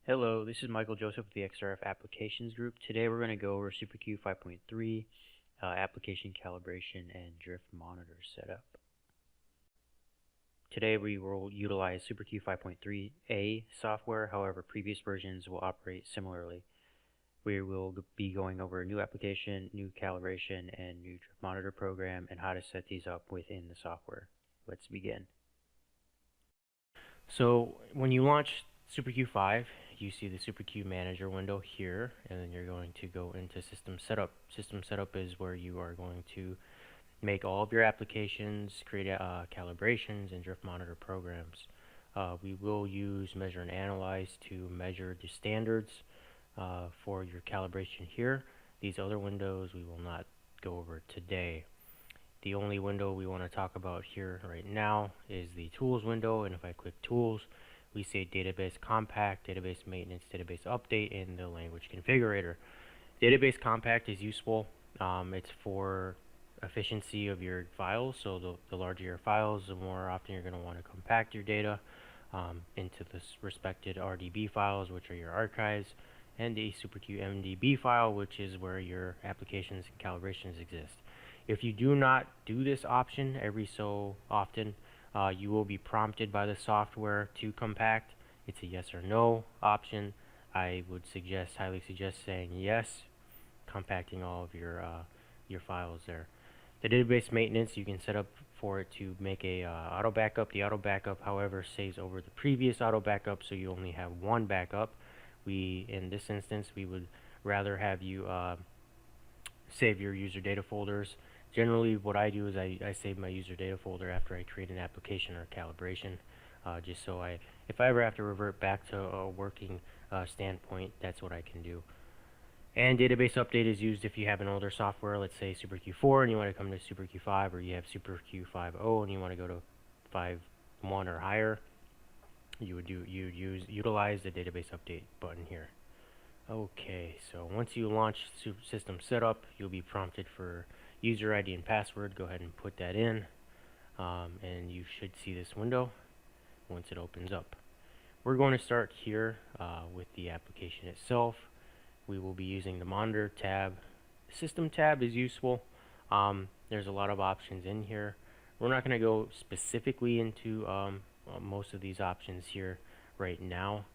Hello, this is Michael Joseph with the XRF Applications Group. Today we're going to go over SuperQ 5.3 application calibration and drift monitor setup. Today we will utilize SuperQ 5.3a software, however previous versions will operate similarly. We will be going over a new application, new calibration, and new drift monitor program and how to set these up within the software. Let's begin. So when you launch SuperQ 5, you see the SuperQ Manager window here, and then you're going to go into System Setup. System Setup is where you are going to make all of your applications, create calibrations, and drift monitor programs. We will use Measure and Analyze to measure the standards for your calibration here. These other windows we will not go over today. The only window we want to talk about here right now is the Tools window, and if I click Tools, we say Database Compact, Database Maintenance, Database Update, and the Language Configurator. Database Compact is useful. It's for efficiency of your files, so the larger your files, the more often you're going to want to compact your data into the respected RDB files, which are your archives, and a SuperQ MDB file, which is where your applications and calibrations exist. If you do not do this option every so often, you will be prompted by the software to compact. It's a yes or no option. I would highly suggest saying yes, compacting all of your files there. The database maintenance, you can set up for it to make a auto backup. The auto backup, however, saves over the previous auto backup, so you only have one backup. In this instance, we would rather have you save your user data folders. Generally, what I do is I save my user data folder after I create an application or calibration, just so if I ever have to revert back to a working standpoint, that's what I can do. And database update is used if you have an older software, let's say SuperQ4, and you want to come to SuperQ5, or you have SuperQ5.0 and you want to go to 5.1 or higher. You would utilize the database update button here. Okay, so once you launch system setup, you'll be prompted for user ID and password. Go ahead and put that in, and you should see this window once it opens up. We're going to start here with the application itself. We will be using the monitor tab. System tab is useful. There's a lot of options in here. We're not going to go specifically into most of these options here right now.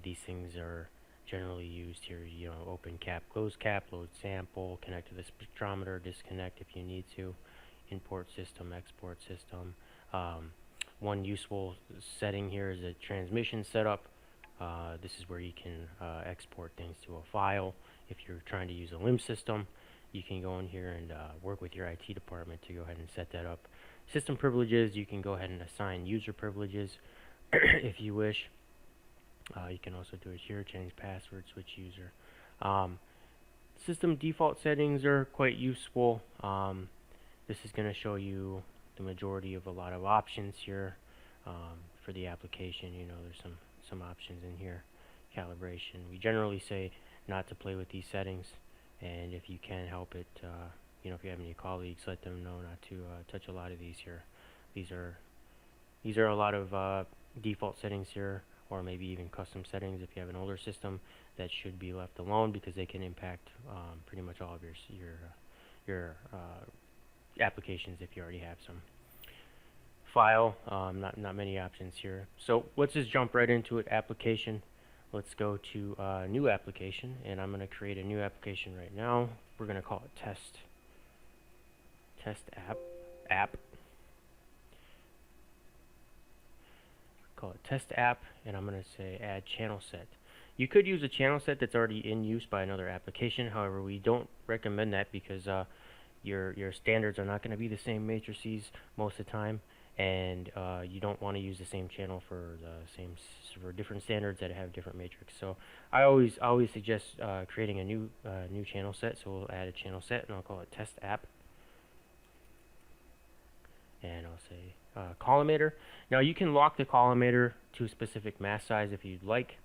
These things are generally used here, open cap, close cap, load sample, connect to the spectrometer, disconnect if you need to, import system, export system. One useful setting here is a transmission setup. This is where you can export things to a file. If you're trying to use a LIMS system, you can go in here and work with your IT department to go ahead and set that up. System privileges, you can go ahead and assign user privileges if you wish. You can also do it here, change password, switch user. System default settings are quite useful. This is going to show you the majority of a lot of options here for the application. There's some options in here. Calibration, we generally say not to play with these settings, and if you can help it, if you have any colleagues, let them know not to touch a lot of these here. These are a lot of default settings here, or maybe even custom settings if you have an older system that should be left alone, because they can impact pretty much all of your applications if you already have some. File, not many options here. So let's just jump right into it. Application. Let's go to new application, and I'm going to create a new application right now. We're going to call it test app. Call it test app, and I'm going to say add channel set. You could use a channel set that's already in use by another application. However, we don't recommend that because your standards are not going to be the same matrices most of the time, and you don't want to use the same channel for different standards that have different matrix. So I always suggest creating a new channel set. So we'll add a channel set, and I'll call it test app. And I'll say collimator. Now you can lock the collimator to a specific mass size if you'd like.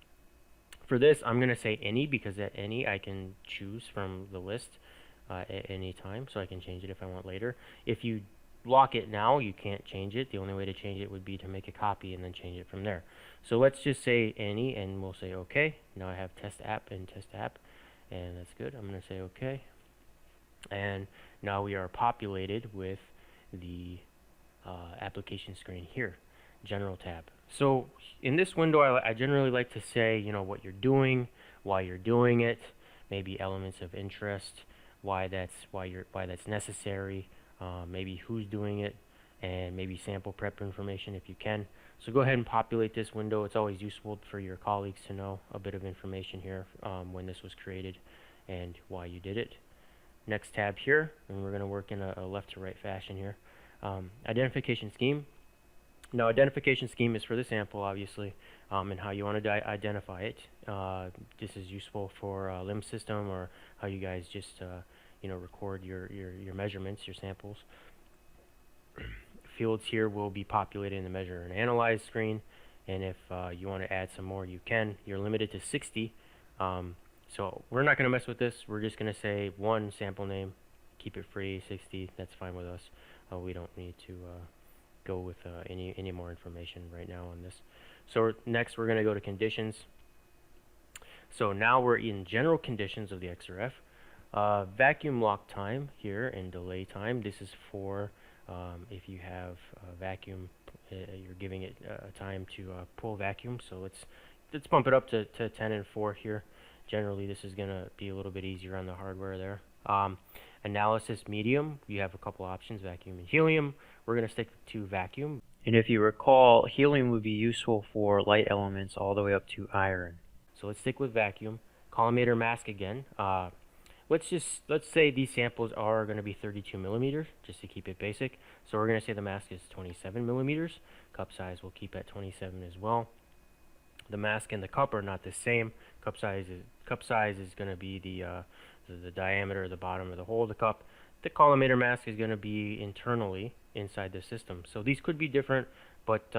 For this, I'm going to say any, because at any I can choose from the list at any time, so I can change it if I want later. If you lock it now. You can't change it. The only way to change it would be to make a copy and then change it from there. So let's just say any, and we'll say OK. Now I have test app and test app, and that's good. I'm going to say OK. And now we are populated with the application screen here, general tab. So in this window, I generally like to say, what you're doing, why you're doing it, maybe elements of interest, why that's necessary, maybe who's doing it, and maybe sample prep information if you can. So go ahead and populate this window. It's always useful for your colleagues to know a bit of information here when this was created and why you did it. Next tab here, and we're going to work in a left to right fashion here. Identification scheme. Now, identification scheme is for the sample, obviously, and how you want to identify it. This is useful for limb system, or how you guys just record your measurements, your samples. Fields here will be populated in the measure and analyze screen, and if you want to add some more, you can. You're limited to 60. So we're not going to mess with this. We're just going to say one sample name, keep it free, 60. That's fine with us. We don't need to go with any more information right now on this. So next we're going to go to conditions. So now we're in general conditions of the XRF. Vacuum lock time here and delay time. This is for if you have a vacuum, you're giving it time to pull vacuum. So let's bump it up to 10 and 4 here. Generally, this is going to be a little bit easier on the hardware there. Analysis medium, you have a couple options, vacuum and helium. We're going to stick to vacuum. And if you recall, helium would be useful for light elements all the way up to iron. So let's stick with vacuum. Collimator mask again. Let's say these samples are going to be 32 millimeters, just to keep it basic. So we're going to say the mask is 27 millimeters. Cup size we'll keep at 27 as well. The mask and the cup are not the same. Cup size is going to be the diameter of the bottom of the hole of the cup. The collimator mask is going to be internally inside the system. So these could be different, but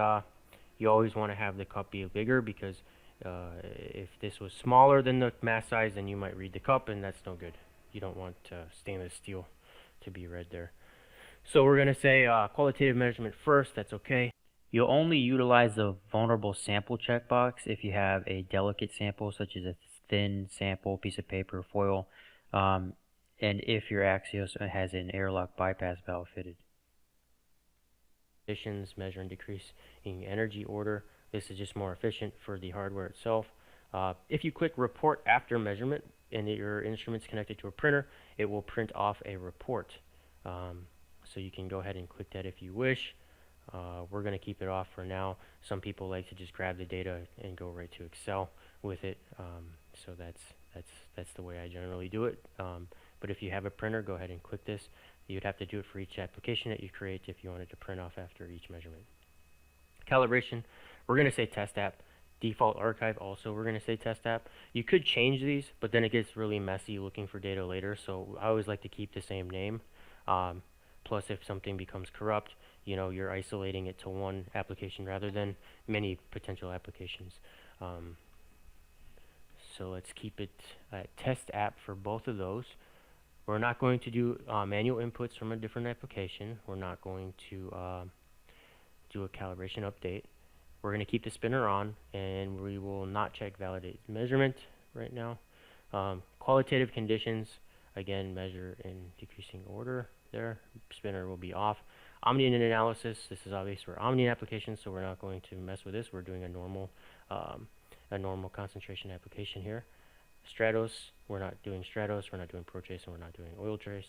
you always want to have the cup be bigger, because if this was smaller than the mask size, then you might read the cup, and that's no good. You don't want stainless steel to be read there. So we're going to say qualitative measurement first. That's okay. You'll only utilize the vulnerable sample checkbox if you have a delicate sample, such as a thin sample, piece of paper, foil, and if your Axios has an airlock bypass valve fitted. Conditions, measure and decrease in energy order. This is just more efficient for the hardware itself. If you click report after measurement and your instrument's connected to a printer, it will print off a report. So you can go ahead and click that if you wish. We're going to keep it off for now. Some people like to just grab the data and go right to Excel with it. So that's the way I generally do it. But if you have a printer, go ahead and click this. You'd have to do it for each application that you create if you wanted to print off after each measurement. Calibration, we're going to say test app. Default archive, also we're going to say test app. You could change these, but then it gets really messy looking for data later, so I always like to keep the same name. Plus, if something becomes corrupt, you're isolating it to one application rather than many potential applications. So let's keep it test app for both of those. We're not going to do manual inputs from a different application. We're not going to do a calibration update. We're going to keep the spinner on, and we will not check validate measurement right now. Qualitative conditions, again, measure in decreasing order there. Spinner will be off. Omnium analysis, this is obvious for Omnium applications, so we're not going to mess with this. We're doing a normal concentration application here. Stratos, we're not doing Stratos, we're not doing ProTrace, and we're not doing oil trace.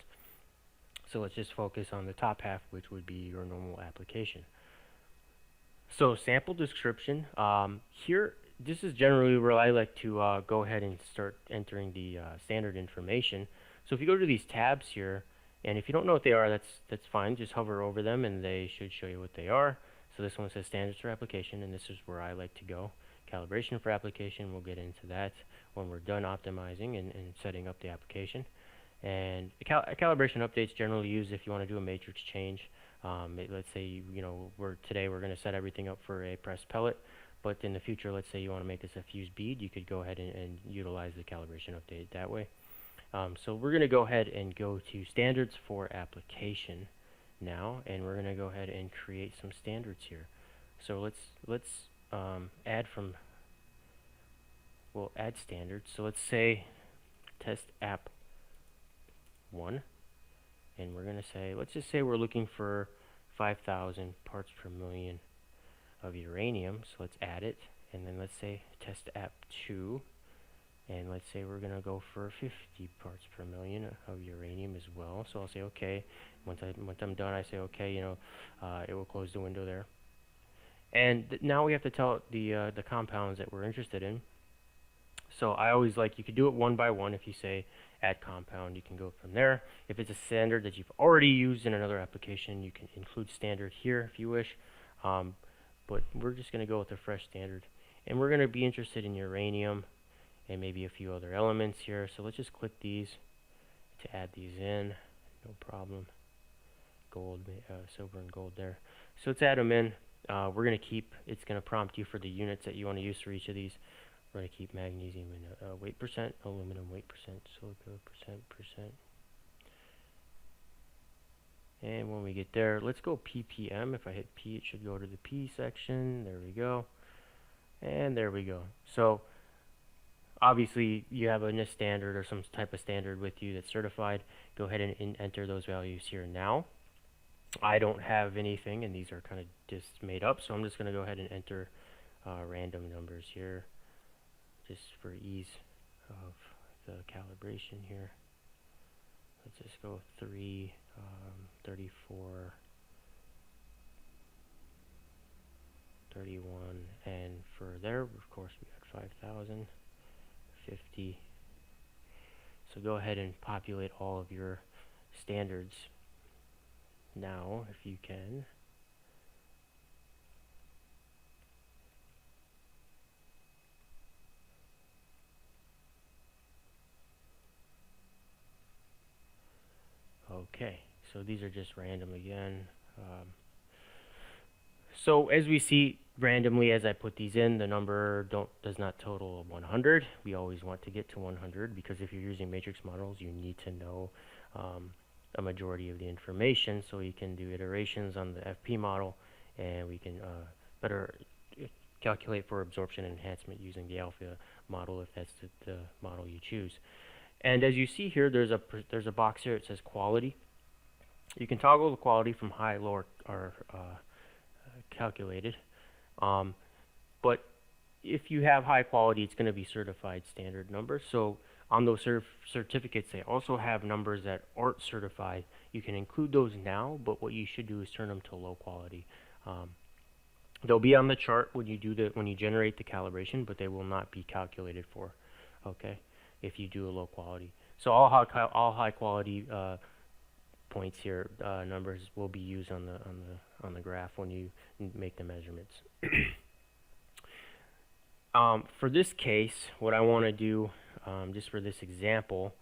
So let's just focus on the top half, which would be your normal application. So sample description, here, this is generally where I like to go ahead and start entering the standard information. So if you go to these tabs here, and if you don't know what they are, that's fine. Just hover over them, and they should show you what they are. So this one says standards for application, and this is where I like to go. Calibration for application, we'll get into that when we're done optimizing and setting up the application. And calibration updates generally used if you want to do a matrix change. Let's say today we're going to set everything up for a pressed pellet, but in the future, let's say you want to make this a fused bead, you could go ahead and utilize the calibration update that way. So we're going to go ahead and go to standards for application now, and we're going to go ahead and create some standards here. So let's we'll add standards. So let's say test app 1, and we're going to say, let's just say we're looking for 5,000 parts per million of uranium. So let's add it, and then let's say test app 2, and let's say we're going to go for 50 parts per million of uranium as well. So I'll say okay. Once I'm done, I say okay. It will close the window there. And now we have to tell the compounds that we're interested in. So I always you could do it one by one. If you say add compound, you can go from there. If it's a standard that you've already used in another application, you can include standard here if you wish. But we're just going to go with a fresh standard. And we're going to be interested in uranium and maybe a few other elements here. So let's just click these to add these in. No problem. Gold, silver and gold there. So let's add them in. We're going to keep, it's going to prompt you for the units that you want to use for each of these. We're going to keep magnesium in weight percent, aluminum weight percent, silica percent. And when we get there, let's go ppm. If I hit P, it should go to the P section. There we go. And there we go. So obviously you have a NIST standard or some type of standard with you that's certified. Go ahead and enter those values here now. I don't have anything, and these are kind of just made up, so I'm just going to go ahead and enter random numbers here just for ease of the calibration here. Let's just go 3, 34, 31, and for there, of course, we got 5,000, 50. So go ahead and populate all of your standards now, if you can. Okay, so these are just random again. So as we see randomly, as I put these in, the number does not total 100. We always want to get to 100 because if you're using matrix models, you need to know a majority of the information so you can do iterations on the FP model, and we can better calculate for absorption and enhancement using the alpha model if that's the model you choose. And as you see here, there's a box here. It says quality. You can toggle the quality from high, low, or calculated. But if you have high quality, it's going to be certified standard numbers. So on those certificates, they also have numbers that aren't certified. You can include those now, but what you should do is turn them to low quality. They'll be on the chart when you generate the calibration, but they will not be calculated for. Okay, if you do a low quality. So all high quality points here, numbers will be used on the graph when you make the measurements. For this case, what I want to do, just for this example,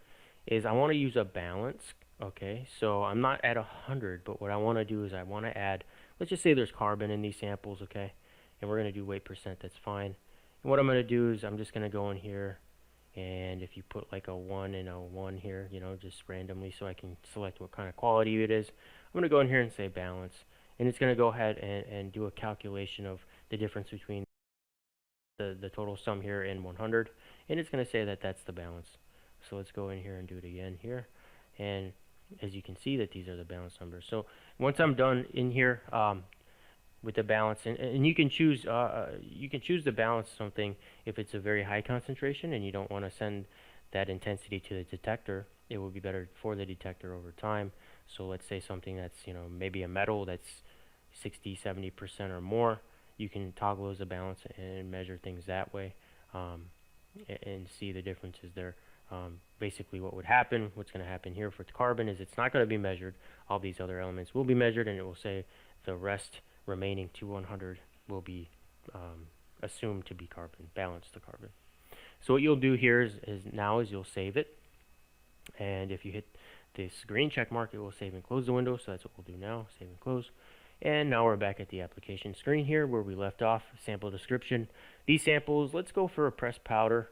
is I want to use a balance. Okay, so I'm not at 100, but what I want to do is I want to add, let's just say there's carbon in these samples, okay, and we're going to do weight percent, that's fine. And what I'm going to do is I'm just going to go in here, and if you put like a 1 and a 1 here, just randomly so I can select what kind of quality it is, I'm going to go in here and say balance, and it's going to go ahead and do a calculation of the difference between the total sum here and 100, and it's going to say that that's the balance. So let's go in here and do it again here, and as you can see that these are the balance numbers. So once I'm done in here with the balance, and you can choose to balance something if it's a very high concentration and you don't want to send that intensity to the detector. It will be better for the detector over time. So let's say something that's maybe a metal that's 60-70% or more. You can toggle as a balance and measure things that way, and see the differences there. Basically what's going to happen here for the carbon is it's not going to be measured. All these other elements will be measured, and it will say the rest remaining to 100 will be assumed to be carbon, balanced to carbon. So what you'll do here is you'll save it, and if you hit this green check mark, it will save and close the window. So that's what we'll do now, save and close. And now we're back at the application screen here where we left off, sample description. These samples, let's go for a pressed powder.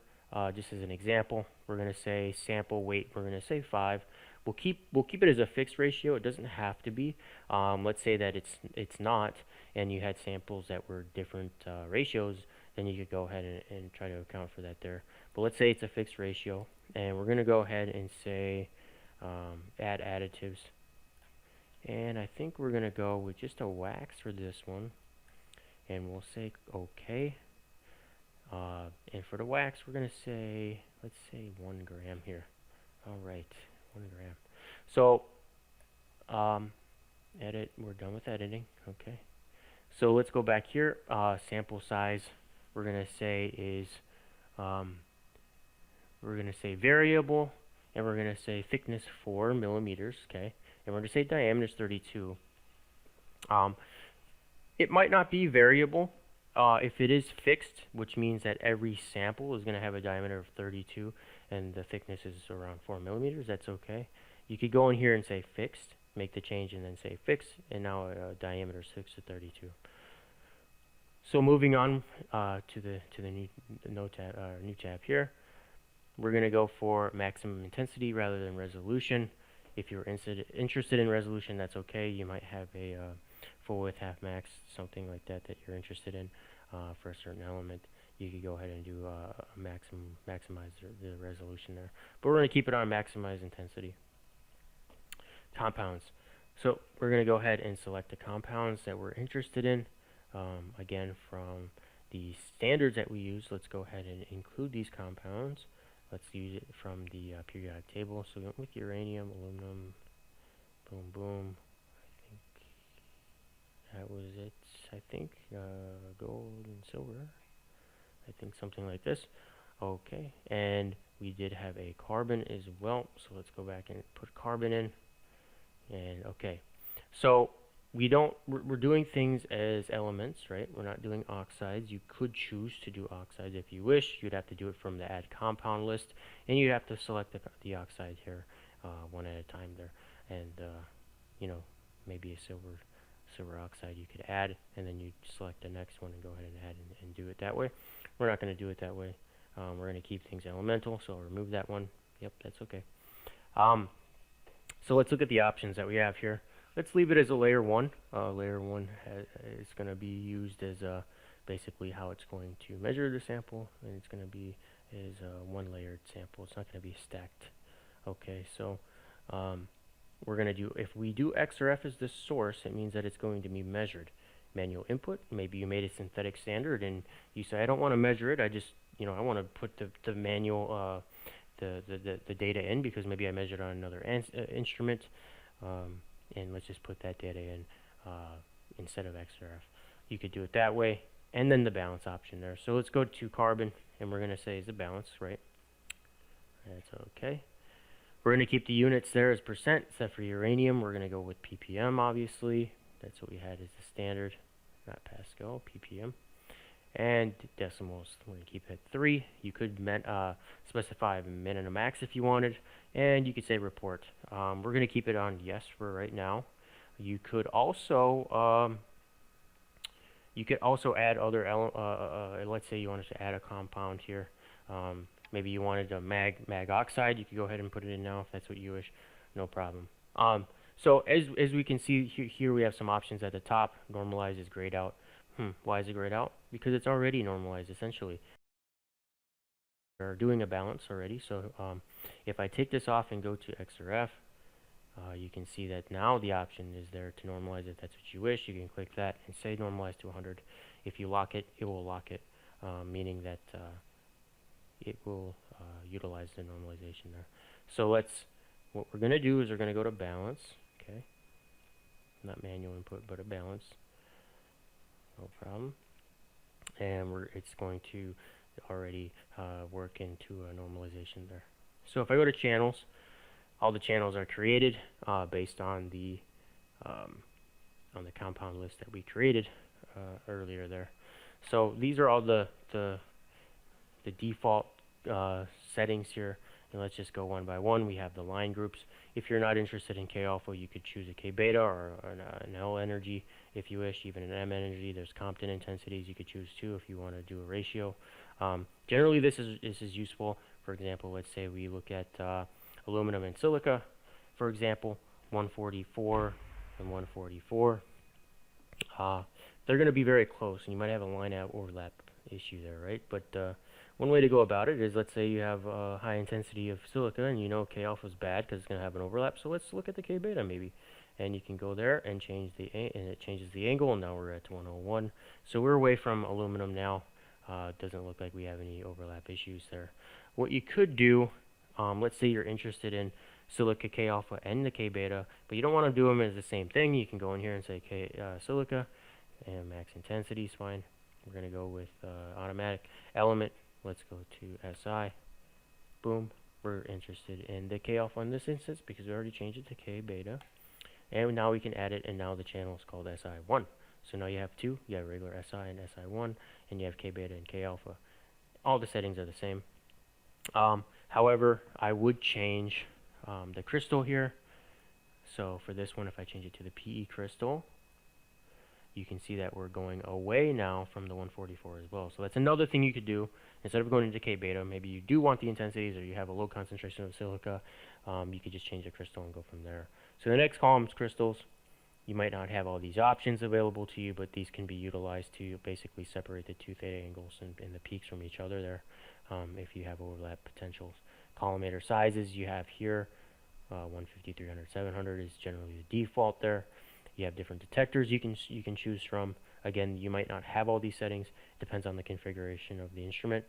Just as an example, we're going to say sample weight, we're going to say 5. we'll keep it as a fixed ratio. It doesn't have to be. Let's say that it's not, and you had samples that were different ratios, then you could go ahead and try to account for that there. But let's say it's a fixed ratio, and we're gonna go ahead and say add additives, and I think we're gonna go with just a wax for this one, and we'll say okay. And for the wax, we're gonna say, let's say 1 gram here. All right, 1 gram. So edit. We're done with editing. Okay. So let's go back here. Sample size, we're gonna say is we're gonna say variable, and we're gonna say thickness 4 millimeters. Okay, and we're gonna say diameter is 32. It might not be variable. If it is fixed, which means that every sample is going to have a diameter of 32 and the thickness is around 4 millimeters, that's okay. You could go in here and say fixed, make the change, and then say fixed, and now diameter is fixed to 32. So moving on to the new tab here, we're going to go for maximum intensity rather than resolution. If you're interested in resolution, that's okay. You might have a full width, half max, something like that you're interested in for a certain element. You could go ahead and do maximize the resolution there. But we're going to keep it on maximize intensity. Compounds. So we're going to go ahead and select the compounds that we're interested in. Again, from the standards that we use, let's go ahead and include these compounds. Let's use it from the periodic table. So we went with uranium, aluminum, boom, boom. That was it. I think gold and silver. I think something like this. Okay, and we did have a carbon as well. So let's go back and put carbon in. And okay, so we're doing things as elements, right? We're not doing oxides. You could choose to do oxides if you wish. You'd have to do it from the add compound list, and you'd have to select the oxide here one at a time there, and you know, maybe a silver oxide you could add, and then you select the next one and go ahead and add and do it that way. We're not going to do it that way. We're going to keep things elemental, so I'll remove that one. Yep, that's okay. So let's look at the options that we have here. Let's leave it as a layer 1. Layer 1 is going to be used as basically how it's going to measure the sample, and it's going to be as a one layered sample. It's not going to be stacked. Okay, so we're going to do, if we do X or F as the source, it means that it's going to be measured. Manual input, maybe you made a synthetic standard and you say, I don't want to measure it, I just, you know, I want to put the manual, the data in because maybe I measured on another instrument, and let's just put that data in instead of X or F. You could do it that way, and then the balance option there. So let's go to carbon, and we're going to say is the balance, right? That's okay. We're going to keep the units there as percent, except for uranium. We're going to go with ppm, obviously. That's what we had as the standard, not Pascal, ppm. And decimals, we're going to keep it at 3. You could specify a min and a max if you wanted, and you could say report. We're going to keep it on yes for right now. You could also add other let's say you wanted to add a compound here. Maybe you wanted a mag oxide. You could go ahead and put it in now if that's what you wish. No problem. So as we can see here, we have some options at the top. Normalize is grayed out. Why is it grayed out? Because it's already normalized essentially. We're doing a balance already. So if I take this off and go to X or F, you can see that now the option is there to normalize if that's what you wish. You can click that and say normalize to 100. If you lock it, it will lock it, meaning that it will utilize the normalization there. So what we're going to do is we're going to go to balance, okay? Not manual input, but a balance. No problem. And it's going to already work into a normalization there. So if I go to channels, all the channels are created based on the compound list that we created earlier there. So these are all the default settings here, and let's just go one by one. We have the line groups. If you're not interested in K alpha, you could choose a K beta or an L energy if you wish, even an M energy. There's Compton intensities you could choose too if you want to do a ratio. Generally this is useful. For example, let's say we look at aluminum and silica for example, 144 and 144, they're going to be very close, and you might have a line overlap issue there, right? But one way to go about it is, let's say you have a high intensity of silica, and you know K alpha is bad because it's going to have an overlap. So let's look at the K beta maybe, and you can go there and change and it changes the angle. And now we're at 101. So we're away from aluminum now. It doesn't look like we have any overlap issues there. What you could do, let's say you're interested in silica K alpha and the K beta, but you don't want to do them as the same thing. You can go in here and say silica, and max intensity is fine. We're going to go with automatic element. Let's go to SI. Boom. We're interested in the K alpha in this instance because we already changed it to K beta. And now we can add it, and now the channel is called SI1. So now you have two. You have regular SI and SI1, and you have K beta and K alpha. All the settings are the same. However, I would change the crystal here. So for this one, if I change it to the PE crystal, you can see that we're going away now from the 144 as well. So that's another thing you could do. Instead of going into K beta, maybe you do want the intensities, or you have a low concentration of silica, you could just change the crystal and go from there. So the next column is crystals. You might not have all these options available to you, but these can be utilized to basically separate the two theta angles and the peaks from each other there, if you have overlap potentials. Collimator sizes you have here, 150, 300, 700 is generally the default there. You have different detectors you can choose from. Again, you might not have all these settings. It depends on the configuration of the instrument.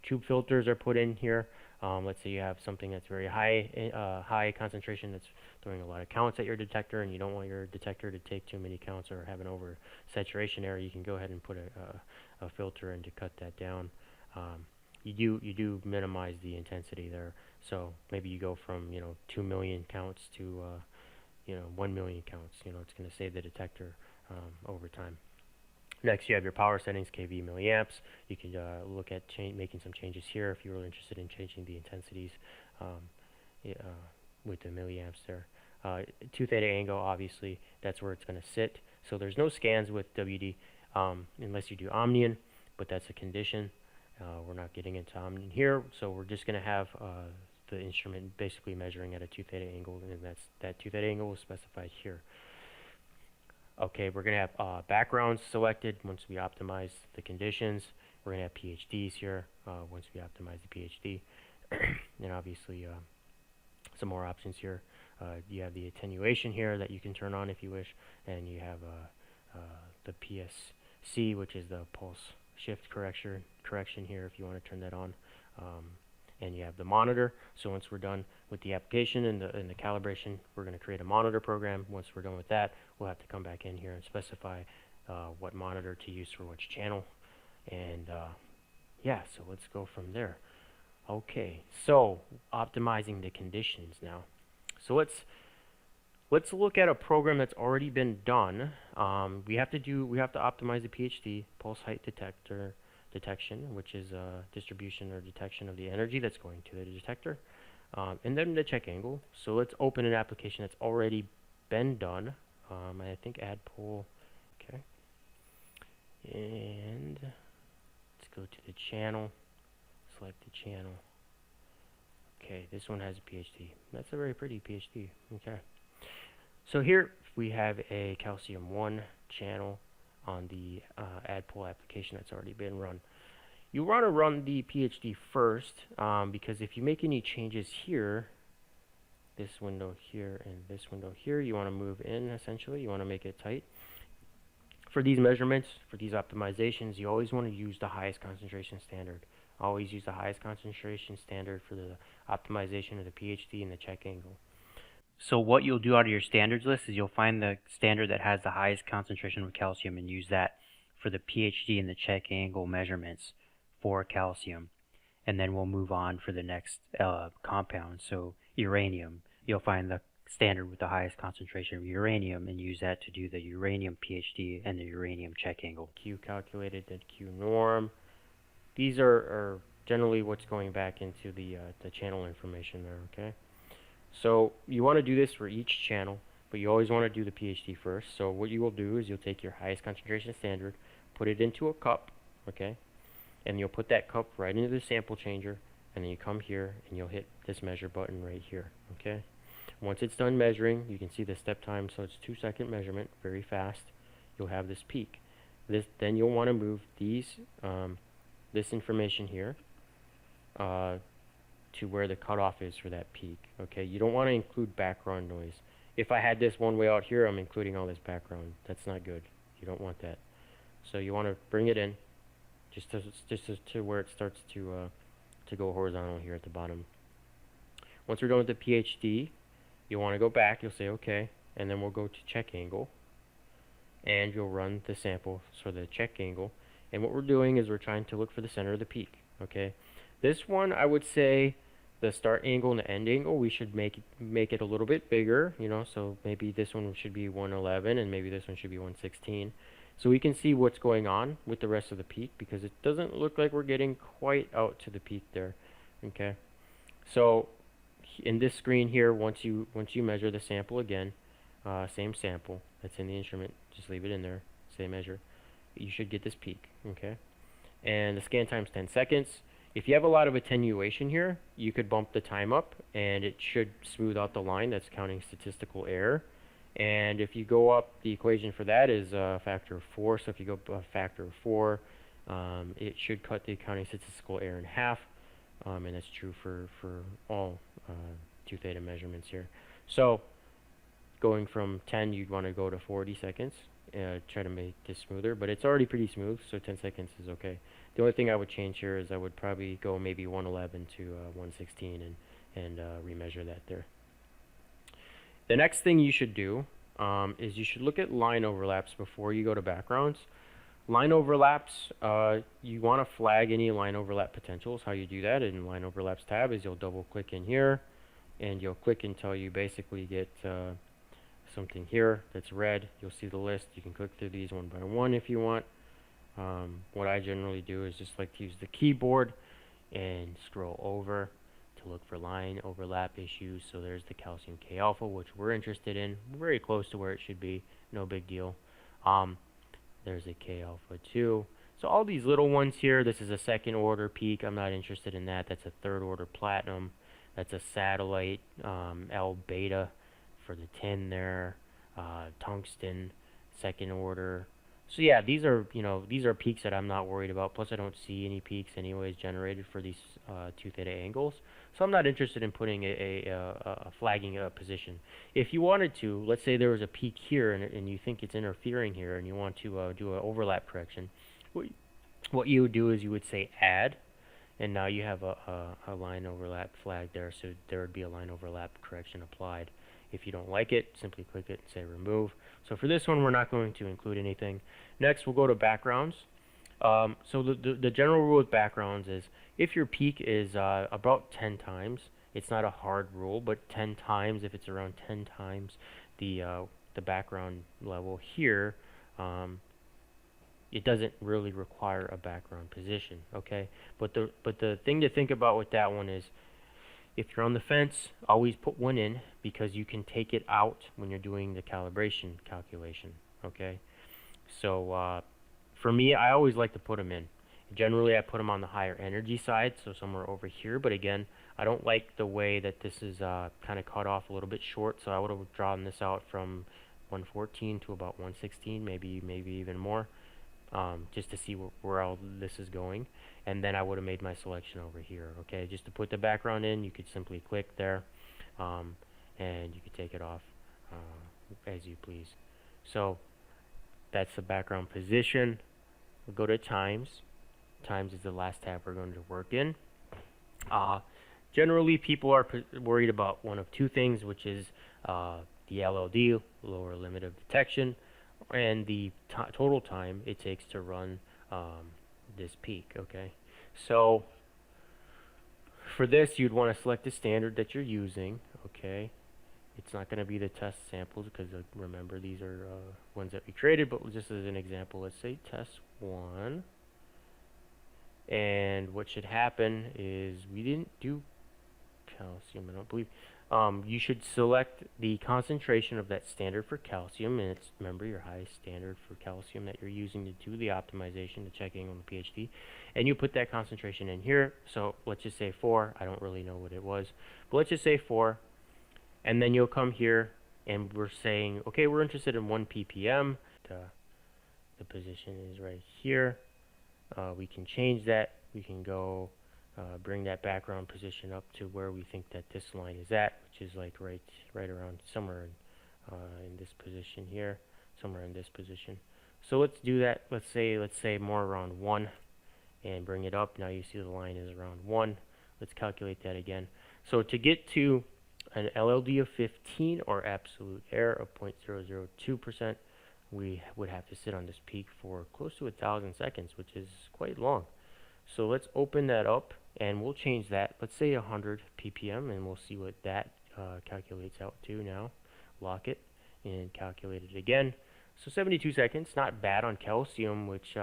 Tube filters are put in here. Let's say you have something that's very high concentration that's throwing a lot of counts at your detector, and you don't want your detector to take too many counts or have an oversaturation error. You can go ahead and put a filter in to cut that down. You do minimize the intensity there. So maybe you go from 2 million counts to 1 million counts. It's going to save the detector over time. Next, you have your power settings, kV, milliamps. You can look at making some changes here if you were interested in changing the intensities with the milliamps there. 2 theta angle, obviously, that's where it's going to sit. So there's no scans with WD unless you do Omnion, but that's a condition. We're not getting into Omnion here, so we're just going to have the instrument basically measuring at a 2 theta angle, and that 2 theta angle is specified here. Okay, we're going to have backgrounds selected once we optimize the conditions. We're going to have PhDs here once we optimize the PhD. And obviously some more options here. You have the attenuation here that you can turn on if you wish, and you have the PSC, which is the pulse shift correction here if you want to turn that on. And you have the monitor. So once we're done with the application and the calibration, we're going to create a monitor program. Once we're done with that, we'll have to come back in here and specify what monitor to use for which channel. And yeah, so let's go from there. Okay, so optimizing the conditions now. So let's look at a program that's already been done. We have to optimize the PhD, pulse height detection, which is distribution or detection of the energy that's going to the detector, and then the check angle. So let's open an application that's already been done. I think add poll. Okay, and let's go to the channel. Select the channel. Okay, this one has a PhD. That's a very pretty PhD. Okay, so here we have a calcium 1 channel on the add poll application that's already been run. You want to run the PhD first because if you make any changes here, this window here and this window here, you want to move in essentially. You want to make it tight. For these measurements, for these optimizations, you always want to use the highest concentration standard. Always use the highest concentration standard for the optimization of the PhD and the check angle. So what you'll do out of your standards list is you'll find the standard that has the highest concentration of calcium and use that for the PhD and the check angle measurements for calcium. And then we'll move on for the next compound. So uranium, you'll find the standard with the highest concentration of uranium and use that to do the uranium PhD and the uranium check angle. Q calculated, then Q norm. These are generally what's going back into the channel information there, okay? So you want to do this for each channel, but you always want to do the PhD first. So what you will do is you'll take your highest concentration standard, put it into a cup, okay? And you'll put that cup right into the sample changer, and then you come here and you'll hit this measure button right here, okay? Once it's done measuring, you can see the step time, so it's 2-second measurement, very fast. You'll have this peak. Then you'll want to move this information here to where the cutoff is for that peak. Okay, you don't want to include background noise. If I had this one way out here, I'm including all this background. That's not good. You don't want that. So you want to bring it in, just to where it starts to go horizontal here at the bottom. Once we're done with the PhD, you'll want to go back. You'll say OK, and then we'll go to check angle, and you'll run the sample for the check angle. And what we're doing is we're trying to look for the center of the peak. Okay, this one I would say the start angle and the end angle, we should make it a little bit bigger, you know, so maybe this one should be 111 and maybe this one should be 116, so we can see what's going on with the rest of the peak, because it doesn't look like we're getting quite out to the peak there. Okay, so in this screen here, once you measure the sample again, same sample that's in the instrument, just leave it in there, same measure, you should get this peak. Okay, and the scan time's 10 seconds. If you have a lot of attenuation here, you could bump the time up and it should smooth out the line. That's counting statistical error. And if you go up, the equation for that is a factor of 4. So if you go up a factor of 4, it should cut the counting statistical error in half. And that's true for all 2 theta measurements here. So going from 10, you'd want to go to 40 seconds. Try to make this smoother, but it's already pretty smooth, so 10 seconds is okay. The only thing I would change here is I would probably go maybe 111 to 116 and remeasure that there. The next thing you should do is you should look at line overlaps before you go to backgrounds. Line overlaps, you want to flag any line overlap potentials. How you do that in line overlaps tab is you'll double click in here and you'll click until you basically get something here that's red. You'll see the list. You can click through these one by one if you want. What I generally do is just like to use the keyboard and scroll over to look for line overlap issues. So there's the calcium K alpha, which we're interested in. We're very close to where it should be, no big deal. There's a K alpha 2. So all these little ones here, this is a 2nd order peak. I'm not interested in that. That's a 3rd order platinum. That's a satellite L beta for the tin there, tungsten, 2nd order. So yeah, these are peaks that I'm not worried about. Plus I don't see any peaks anyways generated for these 2 theta angles. So I'm not interested in putting a flagging position. If you wanted to, let's say there was a peak here and you think it's interfering here and you want to do an overlap correction, what you would do is you would say add, and now you have a line overlap flag there, so there would be a line overlap correction applied. If you don't like it, simply click it and say remove. So for this one, we're not going to include anything. Next, we'll go to backgrounds. So the general rule with backgrounds is if your peak is about 10 times, it's not a hard rule, but 10 times, if it's around 10 times the background level here, it doesn't really require a background position, okay? But the thing to think about with that one is, if you're on the fence, always put one in, because you can take it out when you're doing the calibration calculation, okay? So for me, I always like to put them in. Generally, I put them on the higher energy side, so somewhere over here. But again, I don't like the way that this is kind of cut off a little bit short, so I would have drawn this out from 114 to about 116, maybe even more, just to see where all this is going. And then I would have made my selection over here, okay? Just to put the background in, you could simply click there, and you could take it off as you please. So that's the background position. We'll go to times. Times is the last tab we're going to work in. Generally, people are worried about one of 2 things, which is the LLD, lower limit of detection, and the total time it takes to run this peak, okay? So for this, you'd want to select the standard that you're using, okay? It's not going to be the test samples, because remember, these are ones that we created, but just as an example, let's say test 1. And what should happen is, we didn't do calcium, I don't believe. You should select the concentration of that standard for calcium, and it's, remember, your highest standard for calcium that you're using to do the optimization, the checking on the PhD, and you put that concentration in here. So let's just say 4. I don't really know what it was, but let's just say 4. And then you'll come here and we're saying, okay, we're interested in 1 ppm. The position is right here. We can change that. We can go bring that background position up to where we think that this line is at, which is like right around somewhere in this position here, somewhere in this position. So let's do that. Let's say more around 1 and bring it up. Now you see the line is around 1. Let's calculate that again. So to get to an LLD of 15 or absolute error of 0.002%, we would have to sit on this peak for close to 1,000 seconds, which is quite long. So let's open that up and we'll change that. Let's say 100 ppm and we'll see what that calculates out to now. Lock it and calculate it again. So 72 seconds, not bad on calcium, which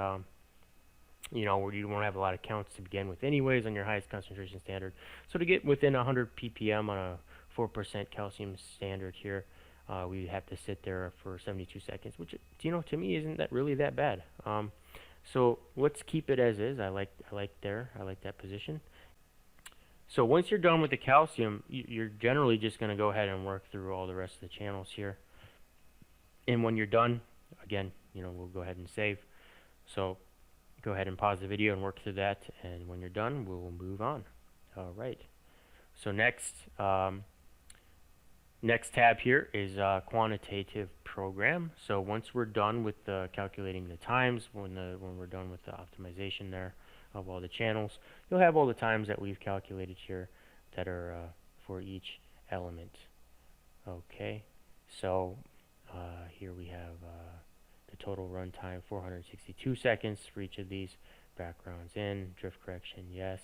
you know, where you won't have a lot of counts to begin with anyways on your highest concentration standard. So to get within 100 ppm on a 4% calcium standard here, we have to sit there for 72 seconds, which, you know, to me isn't that really that bad. So let's keep it as is. I like that position. So once you're done with the calcium, you're generally just going to go ahead and work through all the rest of the channels here. And when you're done, again, you know, we'll go ahead and save. So go ahead and pause the video and work through that, and when you're done, we'll move on. All right. So next tab here is quantitative program. So once we're done with calculating the times, when we're done with the optimization there of all the channels, you'll have all the times that we've calculated here that are for each element. Okay. So here we have the total runtime 462 seconds for each of these. Backgrounds in, drift correction, yes.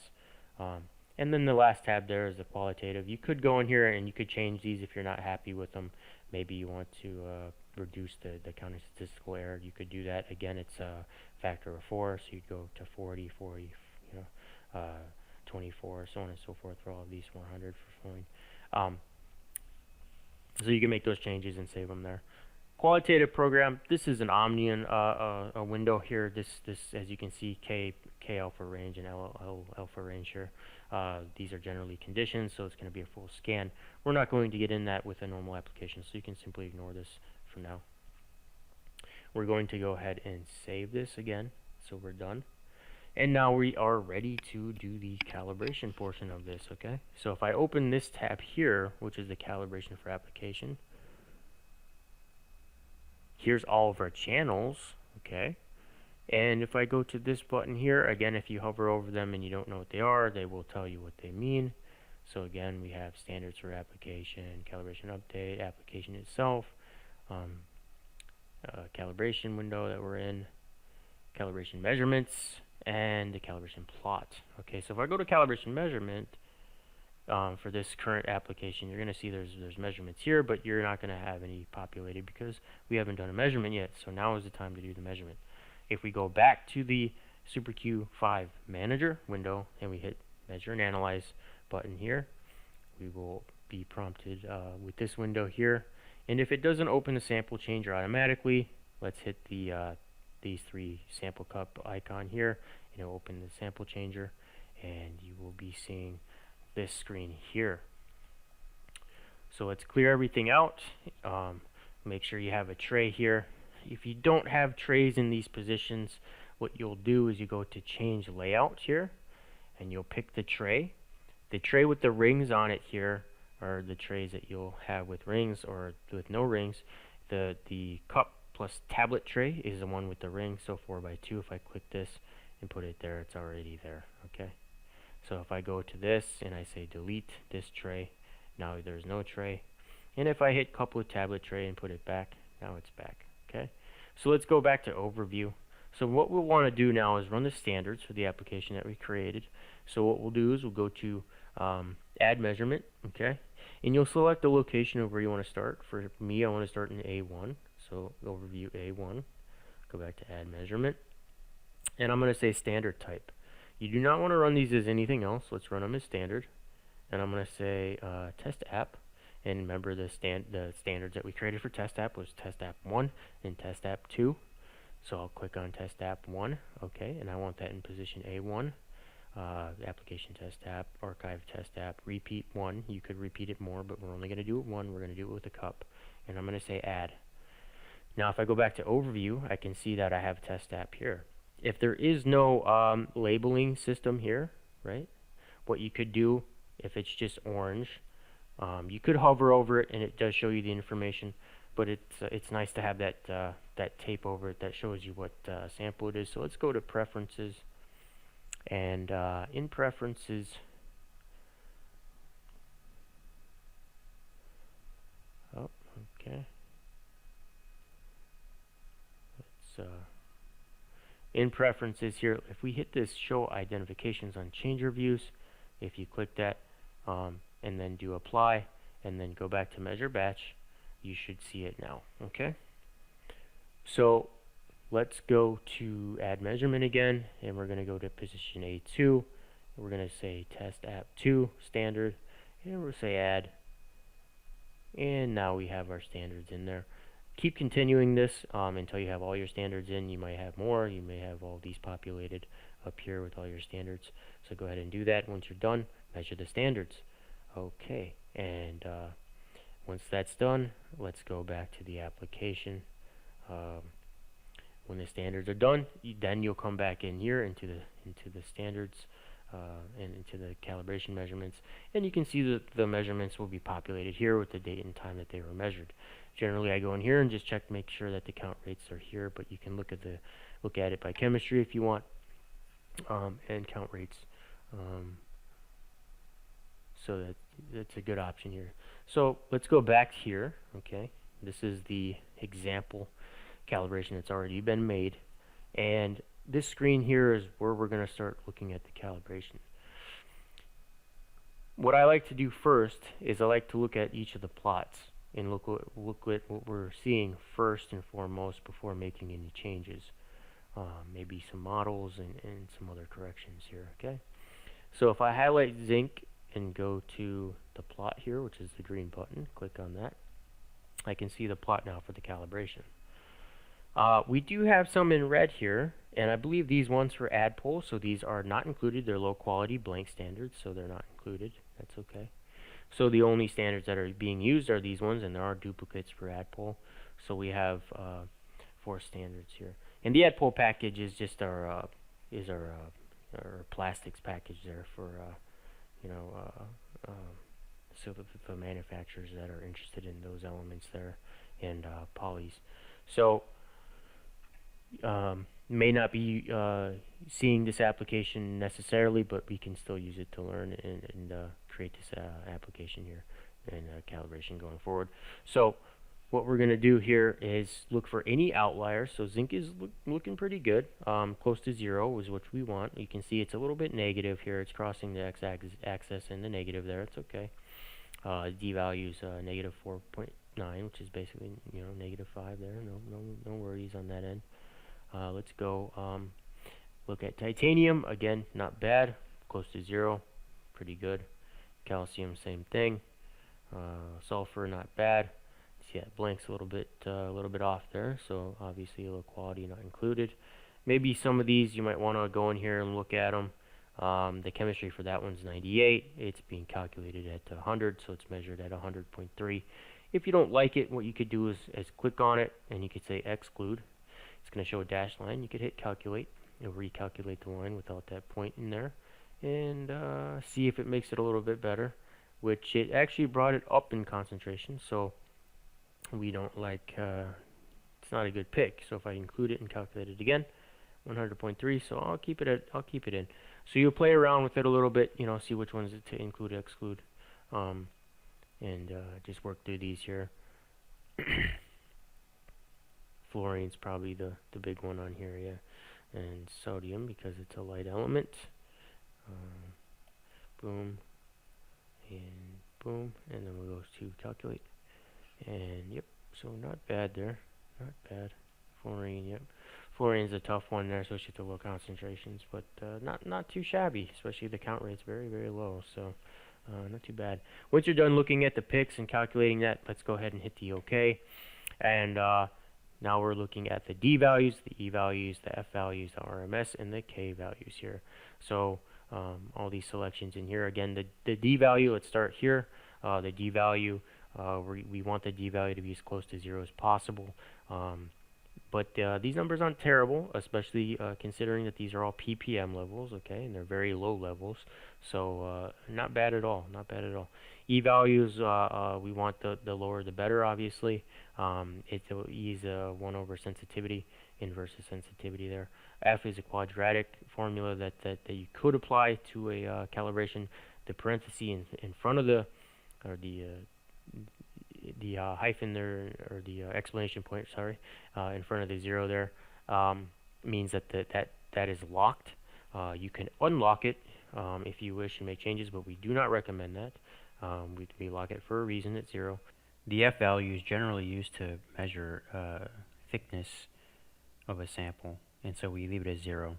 And then the last tab there is the qualitative. You could go in here and you could change these if you're not happy with them. Maybe you want to reduce the counter statistical error. You could do that. Again, it's a factor of 4, so you'd go to 40, 40, 24, so on and so forth for all of these, 400 for flowing. So you can make those changes and save them there. Qualitative program, this is an Omnian a window here. This as you can see, K alpha range and L alpha range here. These are generally conditions, so it's going to be a full scan. We're not going to get in that with a normal application, so you can simply ignore this for now. We're going to go ahead and save this again, so we're done. And now we are ready to do the calibration portion of this, okay? So if I open this tab here, which is the calibration for application, here's all of our channels, okay? And if I go to this button here, again, if you hover over them and you don't know what they are, they will tell you what they mean. So again, we have standards for application, calibration update, application itself, calibration window that we're in, calibration measurements, and the calibration plot. Okay, so if I go to calibration measurement, for this current application, you're going to see there's measurements here, but you're not going to have any populated because we haven't done a measurement yet. So now is the time to do the measurement. If we go back to the SuperQ5 Manager window and we hit Measure and Analyze button here, we will be prompted with this window here. And if it doesn't open the sample changer automatically, let's hit the these 3 sample cup icon here, and it'll open the sample changer, and you will be seeing this screen here. So let's clear everything out. Make sure you have a tray here. If you don't have trays in these positions, what you'll do is you go to change layout here and you'll pick the tray. The tray with the rings on it here are the trays that you'll have with rings or with no rings. The cup plus tablet tray is the one with the ring, so 4x2. If I click this and put it there, it's already there. Okay. So if I go to this and I say delete this tray, now there's no tray. And if I hit cup with tablet tray and put it back, now it's back. Okay. So let's go back to overview. So what we'll want to do now is run the standards for the application that we created. So what we'll do is we'll go to add measurement. Okay. And you'll select the location of where you want to start. For me, I want to start in A1. So overview A1. Go back to add measurement. And I'm going to say standard type. You do not want to run these as anything else. Let's run them as standard. And I'm going to say test app. And remember the standards that we created for test app was test app 1 and test app 2. So I'll click on test app 1. Okay, and I want that in position A1. application test app, archive test app, repeat 1. You could repeat it more, but we're only going to do it 1. We're going to do it with a cup. And I'm going to say add. Now if I go back to overview, I can see that I have test app here. If there is no labeling system here, right, what you could do, if it's just orange, you could hover over it and it does show you the information, but it's nice to have that that tape over it that shows you what sample it is. So let's go to preferences, and in preferences, oh, okay, let's in preferences here, if we hit this show identifications on changer views, if you click that and then do apply and then go back to measure batch, you should see it now. Okay, so let's go to add measurement again, and we're going to go to position A2. We're going to say test app 2 standard, and we'll say add, and now we have our standards in there. Keep continuing this until you have all your standards in. You might have more. You may have all these populated up here with all your standards. So go ahead and do that. Once you're done, measure the standards. Okay, and once that's done, let's go back to the application. When the standards are done, then you'll come back in here into the standards and into the calibration measurements, and you can see that the measurements will be populated here with the date and time that they were measured. Generally, I go in here and just check, make sure that the count rates are here, but you can look at it by chemistry if you want, and count rates. So that's a good option here. So let's go back here. Okay, this is the example calibration that's already been made, and this screen here is where we're going to start looking at the calibration. What I like to do first is I like to look at each of the plots and look at what we're seeing first and foremost before making any changes. Maybe some models and some other corrections here. Okay, so if I highlight zinc and go to the plot here, which is the green button, click on that, I can see the plot now for the calibration. We do have some in red here, and I believe these ones for add poll, so these are not included. They're low quality blank standards, so they're not included. That's okay. So the only standards that are being used are these ones, and there are duplicates for add poll. So we have 4 standards here, and the add poll package is just our plastics package there for so the manufacturers that are interested in those elements there and polys. So may not be seeing this application necessarily, but we can still use it to learn and create this application here and calibration going forward. So what we're going to do here is look for any outliers. So zinc is looking pretty good. Close to 0 is what we want. You can see it's a little bit negative here. It's crossing the x-axis and the negative there. It's okay. D value is negative 4.9, which is basically negative 5 there. No worries on that end. Let's go look at titanium. Again, not bad. Close to 0. Pretty good. Calcium, same thing. Sulfur, not bad. See, that blank's a little bit off there, so obviously low quality not included. Maybe some of these you might want to go in here and look at them. The chemistry for that one's 98. It's being calculated at 100, so it's measured at 100.3. If you don't like it, what you could do is click on it, and you could say exclude. It's going to show a dashed line. You could hit calculate. It'll recalculate the line without that point in there, and see if it makes it a little bit better, which it actually brought it up in concentration, so we don't like, it's not a good pick. So if I include it and calculate it again, 100.3, so I'll keep it in. So you'll play around with it a little bit, see which ones to include, exclude, and just work through these here. Fluorine's probably the big one on here, yeah, and sodium because it's a light element. Boom, and boom, and then we'll go to calculate. And yep, so not bad there, not bad. Fluorine, yep. Fluorine's a tough one there, especially at the low concentrations, but not too shabby, especially the count rate's very, very low, so not too bad. Once you're done looking at the picks and calculating that, let's go ahead and hit the OK. And now we're looking at the D values, the E values, the F values, the RMS, and the K values here. So all these selections in here. Again, the D value, let's start here. The D value, we want the D value to be as close to 0 as possible. But these numbers aren't terrible, especially considering that these are all ppm levels, okay, and they're very low levels. So not bad at all, not bad at all. E values, we want the lower the better, obviously. E is 1 over sensitivity, inverse of sensitivity there. F is a quadratic formula that you could apply to a calibration. The parenthesis in front of or the hyphen there, or the exclamation point, sorry, in front of the 0 there, means that is locked. You can unlock it if you wish and make changes, but we do not recommend that. We lock it for a reason at 0. The F value is generally used to measure thickness of a sample, and so we leave it as 0.